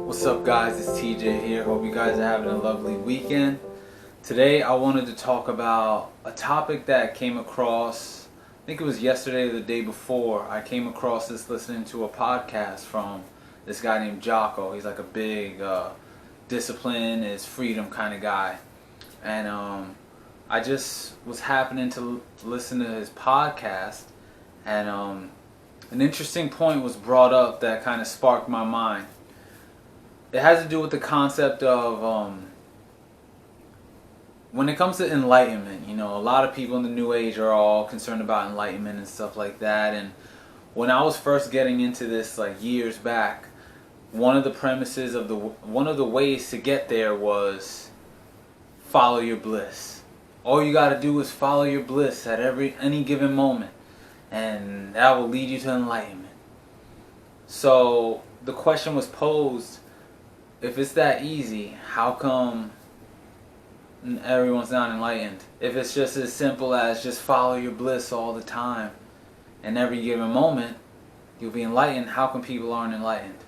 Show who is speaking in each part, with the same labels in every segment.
Speaker 1: What's up guys, it's TJ here. Hope you guys are having a lovely weekend. Today I wanted to talk about a topic that came across, I think it was yesterday or the day before. I came across this listening to a podcast from this guy named Jocko. He's like a big discipline is freedom kind of guy. And I just was happening to listen to his podcast, and an interesting point was brought up that kind of sparked my mind. It has to do with the concept of when it comes to enlightenment. You know, a lot of people in the New Age are all concerned about enlightenment and stuff like that. And when I was first getting into this, like years back, one of the premises of one of the ways to get there was follow your bliss. All you got to do is follow your bliss at any given moment, and that will lead you to enlightenment. So the question was posed: if it's that easy, how come everyone's not enlightened? If it's just as simple as just follow your bliss all the time and every given moment you'll be enlightened, how come people aren't enlightened?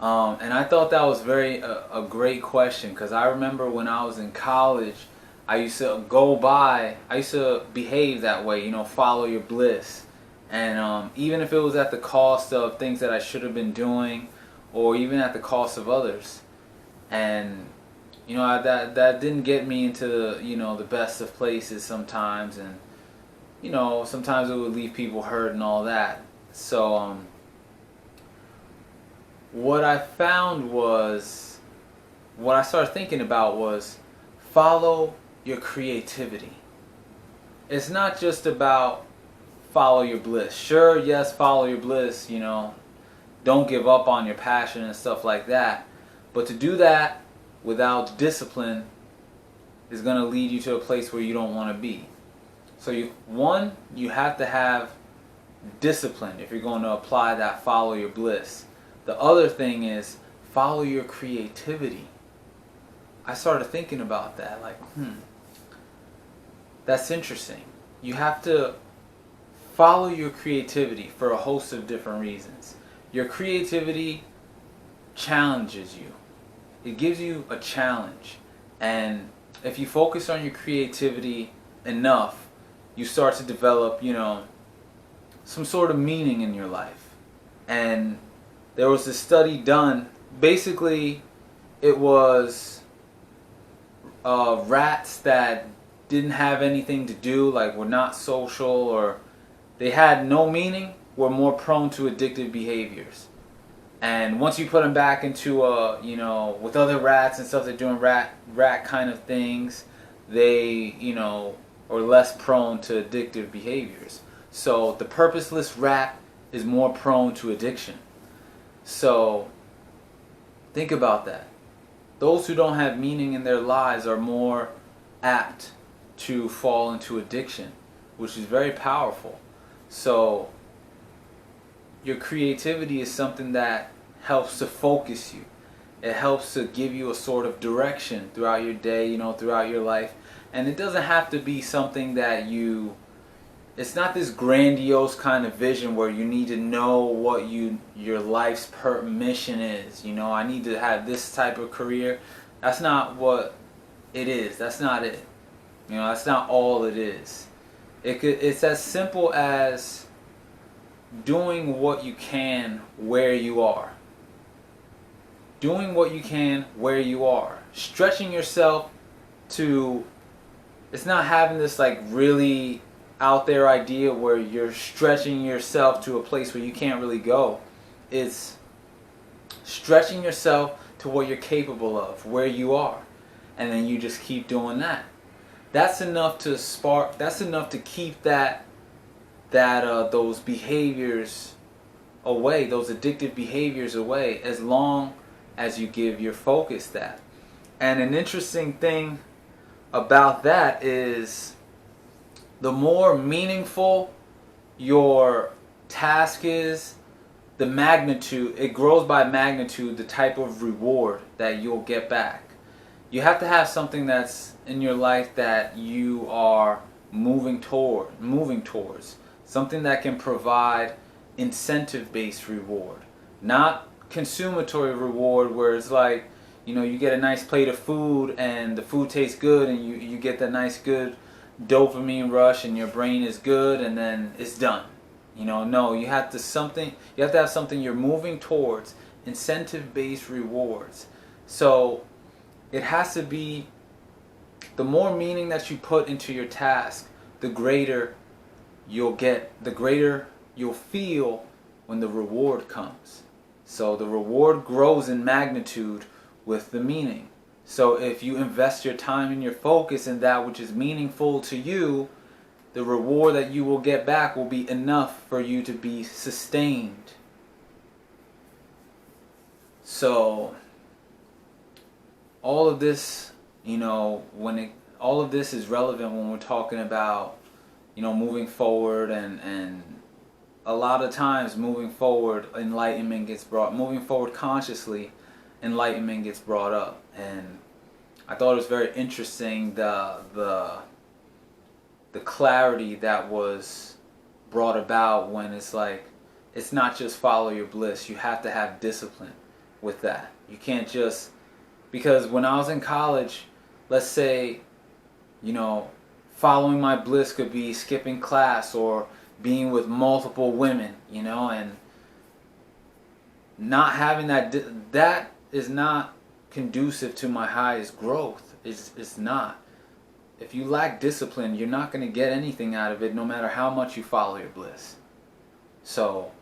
Speaker 1: And I thought that was a great question, because I remember when I was in college, I used to behave that way, you know, follow your bliss. And even if it was at the cost of things that I should have been doing, or even at the cost of others. And you know, that didn't get me into, you know, the best of places sometimes, and you know, sometimes it would leave people hurt and all that. So what I found was, what I started thinking about was, follow your creativity. It's not just about follow your bliss. Sure, yes, follow your bliss, you know, don't give up on your passion and stuff like that. But to do that without discipline is going to lead you to a place where you don't want to be. So you have to have discipline if you're going to apply that follow your bliss. The other thing is follow your creativity. I started thinking about that, like, that's interesting. You have to follow your creativity for a host of different reasons. Your creativity challenges you. It gives you a challenge. And if you focus on your creativity enough, you start to develop, you know, some sort of meaning in your life. And there was a study done. Basically, it was rats that didn't have anything to do, like were not social, or they had no meaning, were more prone to addictive behaviors. And once you put them back into you know, with other rats and stuff, they're doing rat kind of things, they, you know, are less prone to addictive behaviors. So the purposeless rat is more prone to addiction. So think about that. Those who don't have meaning in their lives are more apt to fall into addiction, which is very powerful. So your creativity is something that helps to focus you. It helps to give you a sort of direction throughout your day, you know, throughout your life. And it doesn't have to be something that it's not this grandiose kind of vision where you need to know what your life's mission is. You know, I need to have this type of career. That's not what it is. That's not it. You know, that's not all it is. It's as simple as doing what you can where you are. Doing what you can where you are. Stretching yourself to, it's not having this like really out there idea where you're stretching yourself to a place where you can't really go. It's stretching yourself to what you're capable of, where you are. And then you just keep doing that. That's enough to spark, that's enough to keep those behaviors away, those addictive behaviors away, as long as you give your focus that. And an interesting thing about that is, the more meaningful your task is, the magnitude, it grows by magnitude, the type of reward that you'll get back. You have to have something that's in your life that you are moving towards. Something that can provide incentive-based reward. Not consummatory reward where it's like, you know, you get a nice plate of food and the food tastes good and you get that nice good dopamine rush and your brain is good and then it's done. You know, no, you have to have something you're moving towards, incentive-based rewards. So it has to be, the more meaning that you put into your task, the greater you'll get, the greater you'll feel when the reward comes. So the reward grows in magnitude with the meaning. So if you invest your time and your focus in that which is meaningful to you, the reward that you will get back will be enough for you to be sustained. So all of this, you know, all of this is relevant when we're talking about, you know, moving forward, and a lot of times moving forward consciously, enlightenment gets brought up. And I thought it was very interesting the clarity that was brought about when it's like, it's not just follow your bliss, you have to have discipline with that. You can't just, because when I was in college, let's say, you know, following my bliss could be skipping class or being with multiple women, you know, and not having that is not conducive to my highest growth. It's not. If you lack discipline, you're not going to get anything out of it, no matter how much you follow your bliss. So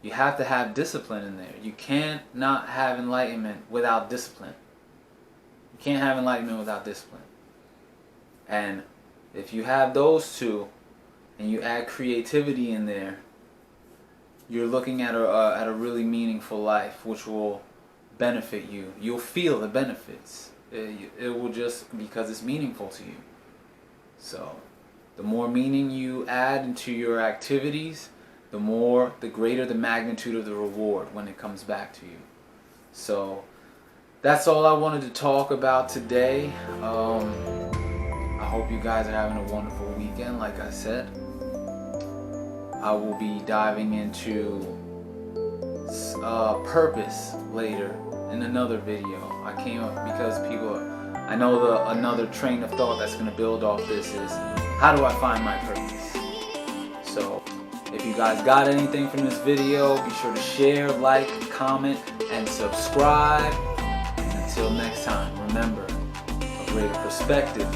Speaker 1: you have to have discipline in there. You can't not have enlightenment without discipline. You can't have enlightenment without discipline. And if you have those two, and you add creativity in there, you're looking at a really meaningful life, which will benefit you. You'll feel the benefits. It will, just because it's meaningful to you. So the more meaning you add into your activities, the greater the magnitude of the reward when it comes back to you. So that's all I wanted to talk about today. I hope you guys are having a wonderful weekend. Like I said, I will be diving into purpose later in another video. I came up because I know another train of thought that's going to build off this is, how do I find my purpose? So if you guys got anything from this video, be sure to share, like, comment, and subscribe. And until next time, remember, a greater perspective